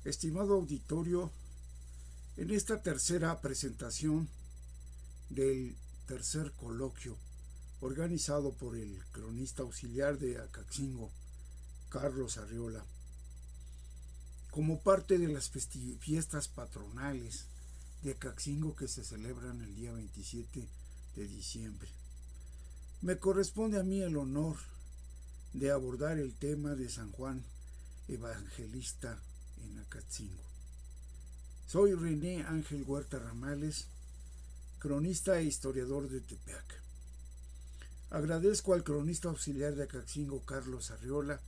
Estimado auditorio, en esta tercera presentación del tercer coloquio organizado por el cronista auxiliar de Acaxingo, Carlos Arriola, como parte de las fiestas patronales de Acaxingo que se celebran el día 27 de diciembre. Me corresponde a mí el honor de abordar el tema de San Juan Evangelista en Acaxingo. Soy René Ángel Huerta Ramales, cronista e historiador de Tepeac. Agradezco al cronista auxiliar de Acaxingo, Carlos Arriola,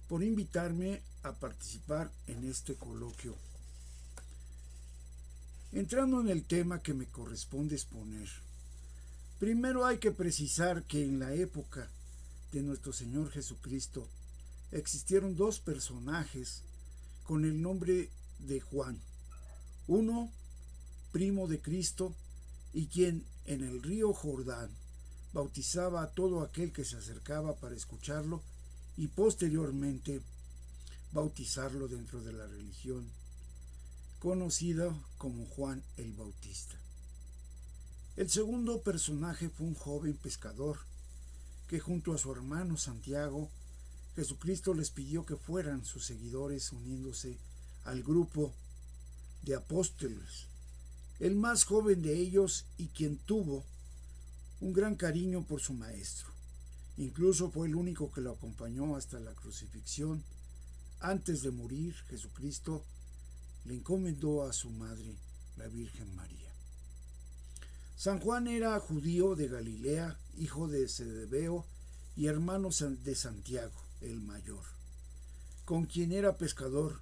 por invitarme a participar en este coloquio. Entrando en el tema que me corresponde exponer, primero hay que precisar que en la época de nuestro Señor Jesucristo existieron dos personajes con el nombre de Juan. Uno, primo de Cristo, y quien en el río Jordán bautizaba a todo aquel que se acercaba para escucharlo y posteriormente bautizarlo dentro de la religión conocida como Juan el Bautista. El segundo personaje fue un joven pescador que junto a su hermano Santiago, Jesucristo les pidió que fueran sus seguidores uniéndose al grupo de apóstoles, el más joven de ellos y quien tuvo un gran cariño por su maestro. Incluso fue el único que lo acompañó hasta la crucifixión. Antes de morir, Jesucristo le encomendó a su madre, la Virgen María. San Juan era judío de Galilea, hijo de Zebedeo y hermano de Santiago, el mayor, con quien era pescador.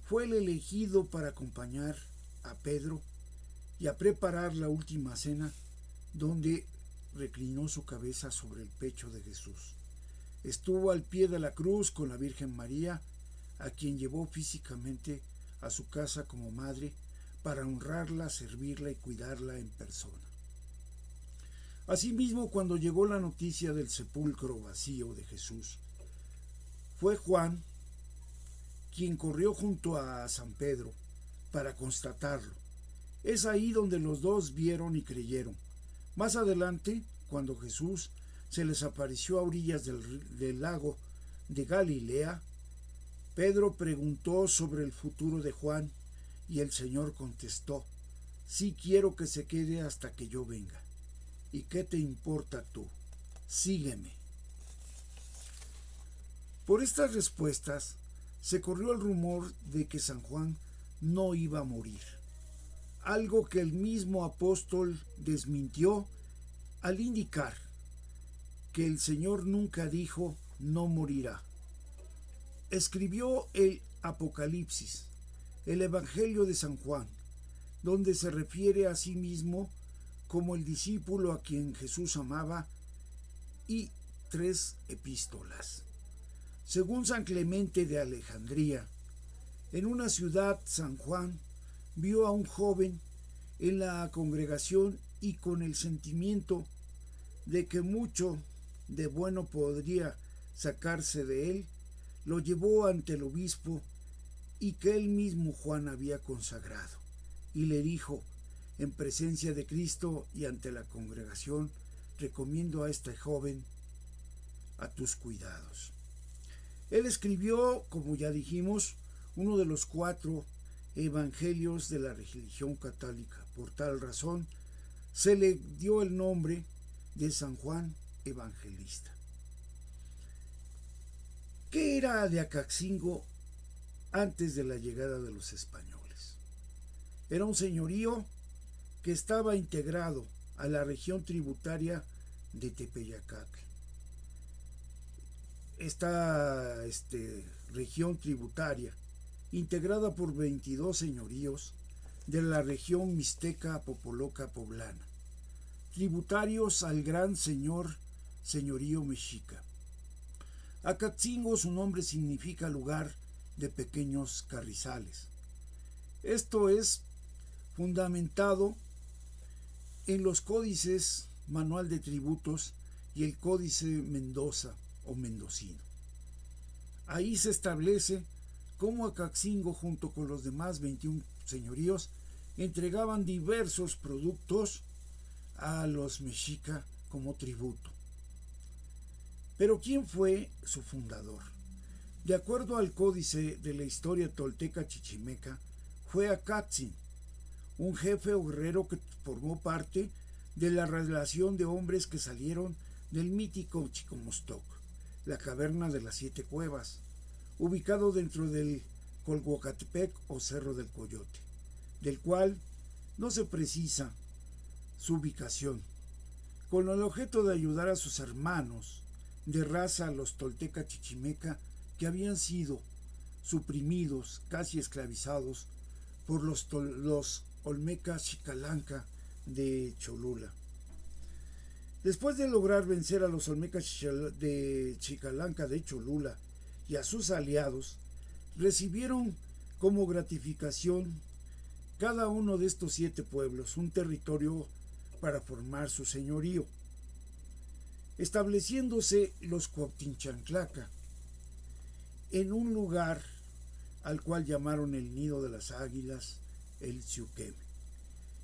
Fue el elegido para acompañar a Pedro y a preparar la última cena, donde reclinó su cabeza sobre el pecho de Jesús. Estuvo al pie de la cruz con la Virgen María, a quien llevó físicamente a su casa como madre para honrarla, servirla y cuidarla en persona. Asimismo, cuando llegó la noticia del sepulcro vacío de Jesús, fue Juan quien corrió junto a San Pedro para constatarlo. Es ahí donde los dos vieron y creyeron. Más adelante, cuando Jesús se les apareció a orillas del lago de Galilea, Pedro preguntó sobre el futuro de Juan y el Señor contestó: sí quiero que se quede hasta que yo venga. ¿Y qué te importa tú? Sígueme. Por estas respuestas se corrió el rumor de que San Juan no iba a morir, algo que el mismo apóstol desmintió al indicar que el Señor nunca dijo no morirá. Escribió el Apocalipsis, el Evangelio de San Juan, donde se refiere a sí mismo como el discípulo a quien Jesús amaba, y 3 epístolas. Según San Clemente de Alejandría, en una ciudad San Juan vio a un joven en la congregación y con el sentimiento de que mucho de bueno podría sacarse de él, lo llevó ante el obispo y que él mismo Juan había consagrado, y le dijo en presencia de Cristo y ante la congregación: recomiendo a este joven a tus cuidados. Él escribió, como ya dijimos, uno de los 4 evangelios de la religión católica. Por tal razón, se le dio el nombre de San Juan Evangelista. ¿Qué era de Acaxingo antes de la llegada de los españoles? Era un señorío que estaba integrado a la región tributaria de Tepeyacac. Esta región tributaria, integrada por 22 señoríos de la región mixteca popoloca poblana, tributarios al gran señorío mexica. Acaxingo, su nombre significa lugar de pequeños carrizales. Esto es fundamentado en los códices Manual de Tributos y el Códice Mendoza o Mendocino. Ahí se establece cómo Acaxingo junto con los demás 21 señoríos entregaban diversos productos a los mexica como tributo. Pero ¿quién fue su fundador? De acuerdo al códice de la historia tolteca chichimeca, fue Acatzin, un jefe o guerrero que formó parte de la relación de hombres que salieron del mítico Chicomostoc, la caverna de las 7 cuevas, ubicado dentro del Colhuacatepec o Cerro del Coyote, del cual no se precisa su ubicación, con el objeto de ayudar a sus hermanos de raza, los tolteca chichimeca, que habían sido suprimidos, casi esclavizados, por los olmecas Xicalanca de Cholula. Después de lograr vencer a los olmecas de Xicalanca de Cholula y a sus aliados, recibieron como gratificación cada uno de estos 7 pueblos un territorio para formar su señorío, estableciéndose los Cuauhtinchanclaca en un lugar al cual llamaron el Nido de las Águilas, el Xiuquem,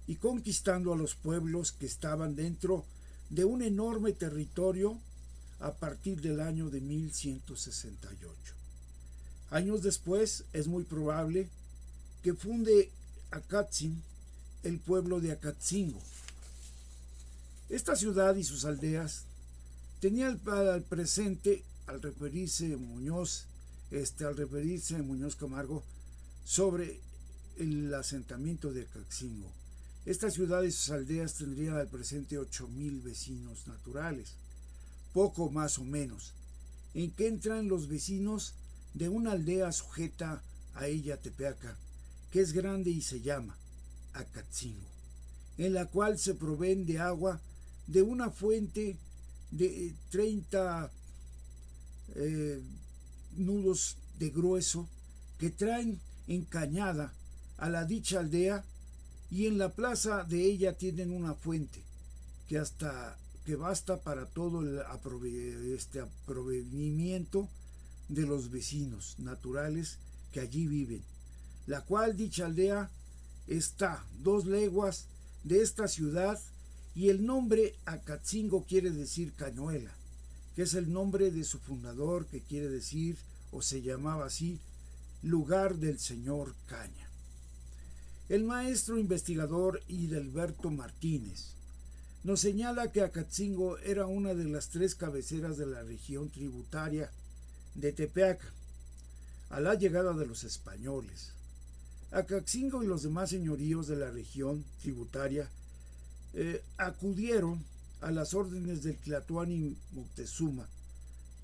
y conquistando a los pueblos que estaban dentro de un enorme territorio a partir del año de 1168. Años después es muy probable que funde Acatzin el pueblo de Acatzingo. Esta ciudad y sus aldeas tenía al presente, al referirse Muñoz Camargo sobre el asentamiento de Acatzingo. Esta ciudad y sus aldeas tendrían al presente 8,000 vecinos naturales, poco más o menos, en que entran los vecinos de una aldea sujeta a ella Tepeaca, que es grande y se llama Acatzingo, en la cual se proveen de agua de una fuente de 30 nudos de grueso que traen encañada a la dicha aldea, y en la plaza de ella tienen una fuente que basta para todo el aprovechamiento de los vecinos naturales que allí viven, la cual dicha aldea está 2 leguas de esta ciudad, y el nombre Acatzingo quiere decir cañuela, que es el nombre de su fundador, que quiere decir, o se llamaba así, lugar del señor Caña. El maestro investigador Hidalberto Martínez nos señala que Acatzingo era una de las 3 cabeceras de la región tributaria de Tepeaca a la llegada de los españoles. Acatzingo y los demás señoríos de la región tributaria acudieron a las órdenes del Tlatoani Moctezuma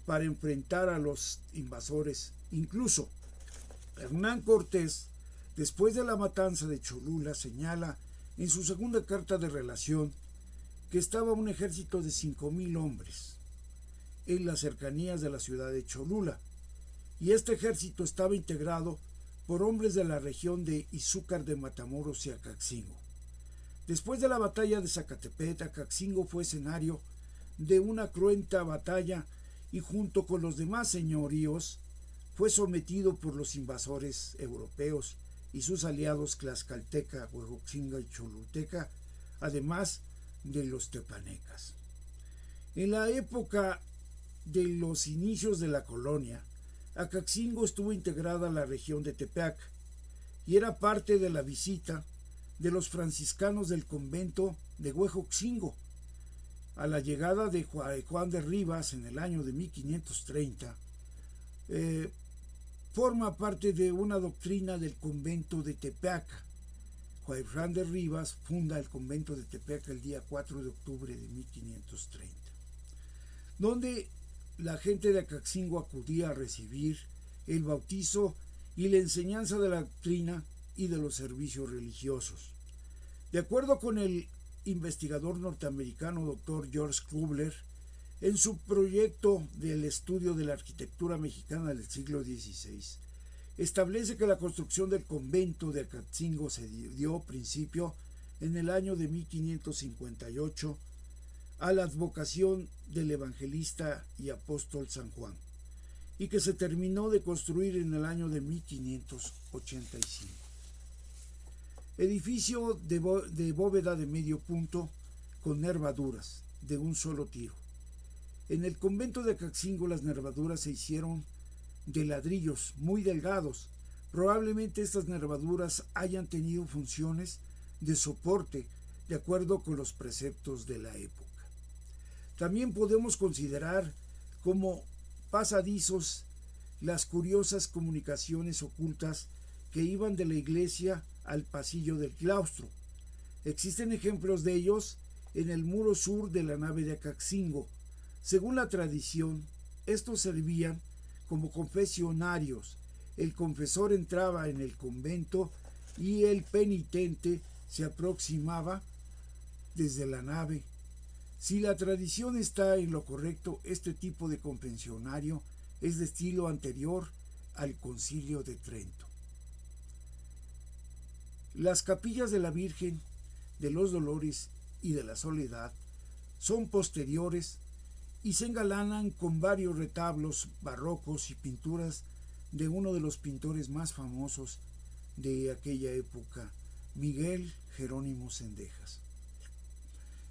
para enfrentar a los invasores. Incluso Hernán Cortés, después de la matanza de Cholula, señala en su segunda carta de relación que estaba un ejército de 5,000 hombres en las cercanías de la ciudad de Cholula, y este ejército estaba integrado por hombres de la región de Izúcar de Matamoros y Acatzingo. Después de la batalla de Zacatepec, Acatzingo fue escenario de una cruenta batalla, y junto con los demás señoríos fue sometido por los invasores europeos y sus aliados Tlaxcalteca, Huejotzinga y Choluteca, además de los tepanecas. En la época de los inicios de la colonia, Acatzingo estuvo integrada a la región de Tepeac y era parte de la visita de los franciscanos del convento de Huejotzingo. A la llegada de Juan de Rivas en el año de 1530, forma parte de una doctrina del convento de Tepeaca. Juan de Rivas funda el convento de Tepeaca el día 4 de octubre de 1530, donde la gente de Acatzingo acudía a recibir el bautizo y la enseñanza de la doctrina y de los servicios religiosos. De acuerdo con el investigador norteamericano Dr. George Kubler, en su proyecto del estudio de la arquitectura mexicana del siglo XVI, establece que la construcción del convento de Acatzingo se dio principio en el año de 1558 a la advocación del evangelista y apóstol San Juan, y que se terminó de construir en el año de 1585. Edificio de bóveda de medio punto con nervaduras de un solo tiro. En el convento de Acaxingo las nervaduras se hicieron de ladrillos muy delgados. Probablemente estas nervaduras hayan tenido funciones de soporte de acuerdo con los preceptos de la época. También podemos considerar como pasadizos las curiosas comunicaciones ocultas que iban de la iglesia al pasillo del claustro. Existen ejemplos de ellos en el muro sur de la nave de Acaxingo. Según la tradición, estos servían como confesionarios. El confesor entraba en el convento y el penitente se aproximaba desde la nave. Si la tradición está en lo correcto, este tipo de confesionario es de estilo anterior al Concilio de Trento. Las capillas de la Virgen, de los Dolores y de la Soledad son posteriores y se engalanan con varios retablos barrocos y pinturas de uno de los pintores más famosos de aquella época, Miguel Jerónimo Zendejas.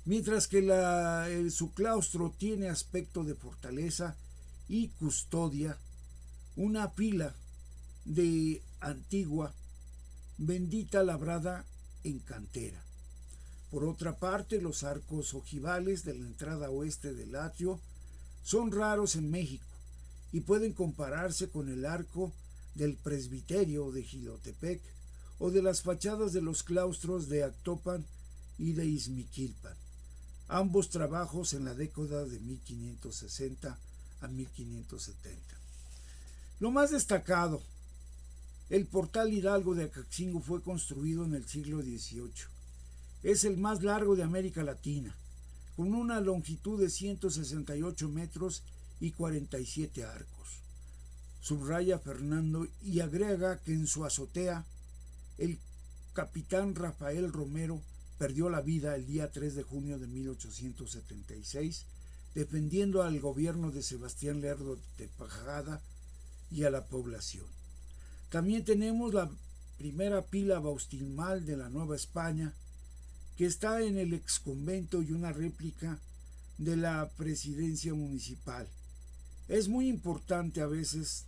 Mientras que su claustro tiene aspecto de fortaleza y custodia, una pila de antigua, bendita labrada en cantera. Por otra parte, los arcos ojivales de la entrada oeste del atrio son raros en México y pueden compararse con el arco del presbiterio de Jilotepec o de las fachadas de los claustros de Actopan y de Izmiquilpan, ambos trabajos en la década de 1560 a 1570. Lo más destacado, el portal Hidalgo de Acaxingo fue construido en el siglo XVIII. Es el más largo de América Latina, con una longitud de 168 metros y 47 arcos. Subraya Fernando y agrega que en su azotea el capitán Rafael Romero perdió la vida el día 3 de junio de 1876, defendiendo al gobierno de Sebastián Lerdo de Tejada y a la población. También tenemos la primera pila bautismal de la Nueva España, que está en el exconvento, y una réplica de la presidencia municipal. Es muy importante a veces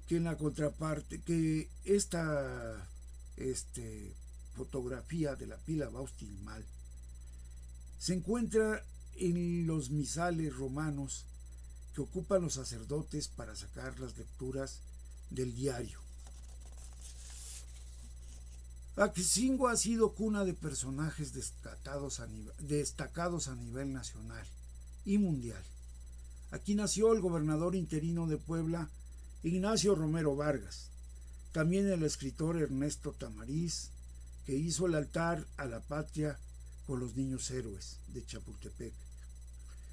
que en la contraparte, que esta fotografía de la pila bautismal se encuentra en los misales romanos que ocupan los sacerdotes para sacar las lecturas del diario. Acaxingo ha sido cuna de personajes destacados a nivel nacional y mundial. Aquí nació el gobernador interino de Puebla, Ignacio Romero Vargas, también el escritor Ernesto Tamariz, que hizo el altar a la patria con los niños héroes de Chapultepec,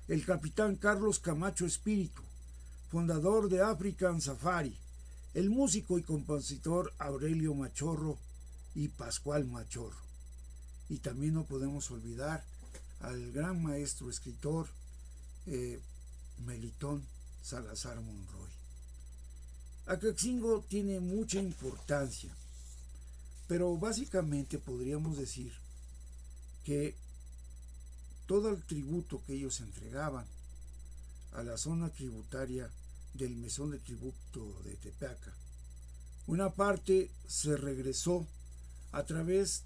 el capitán Carlos Camacho Espíritu, fundador de African Safari, el músico y compositor Aurelio Machorro y Pascual Machorro. Y también no podemos olvidar al gran maestro escritor Melitón Salazar Monroy. Acaxingo tiene mucha importancia, pero básicamente podríamos decir que todo el tributo que ellos entregaban a la zona tributaria del mesón de tributo de Tepeaca, una parte se regresó a través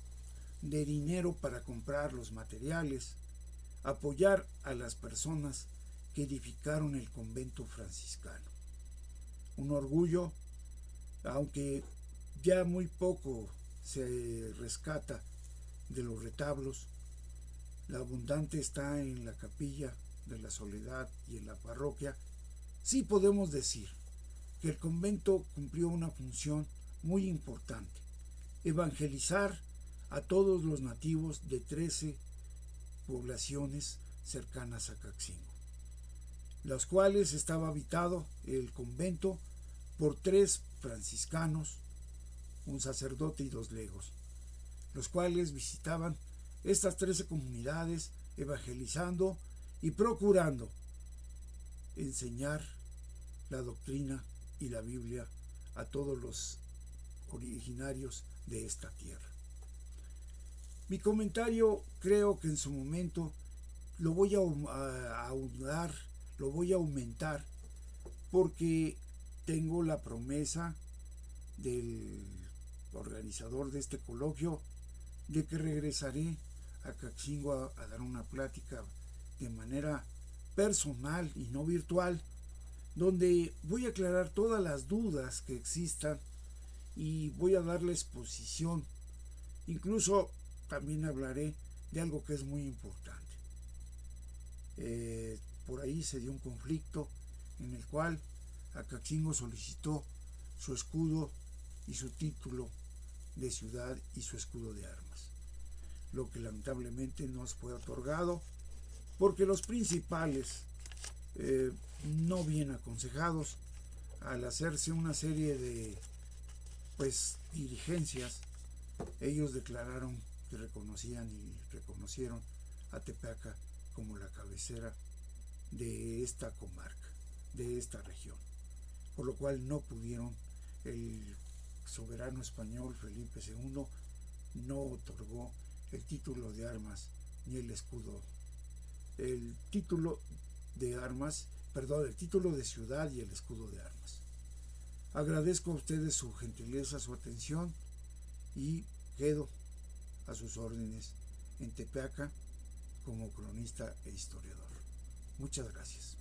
de dinero para comprar los materiales, apoyar a las personas que edificaron el convento franciscano. Un orgullo, aunque ya muy poco se rescata de los retablos. La abundante está en la capilla de la Soledad y en la parroquia. Sí podemos decir que el convento cumplió una función muy importante: evangelizar a todos los nativos de 13 poblaciones cercanas a Acaxingo, las cuales estaba habitado el convento por 3 franciscanos, un sacerdote y 2 legos, los cuales visitaban estas 13 comunidades evangelizando y procurando enseñar la doctrina y la Biblia a todos los originarios de esta tierra. Mi comentario creo que en su momento lo voy a ahondar, lo voy a aumentar, porque tengo la promesa del organizador de este coloquio de que regresaré a Caxingo a dar una plática de manera personal y no virtual, donde voy a aclarar todas las dudas que existan y voy a darle exposición. Incluso también hablaré de algo que es muy importante. Por ahí se dio un conflicto en el cual Acaxingo solicitó su escudo y su título de ciudad y su escudo de armas, lo que lamentablemente no fue otorgado porque los principales, no bien aconsejados, al hacerse una serie de dirigencias, ellos declararon que reconocían y reconocieron a Tepeaca como la cabecera de esta comarca, de esta región, por lo cual no pudieron. El soberano español Felipe II no otorgó el título de armas ni el escudo, el título de armas, perdón, el título de ciudad y el escudo de armas. Agradezco a ustedes su gentileza, su atención, y quedo a sus órdenes en Tepeaca como cronista e historiador. Muchas gracias.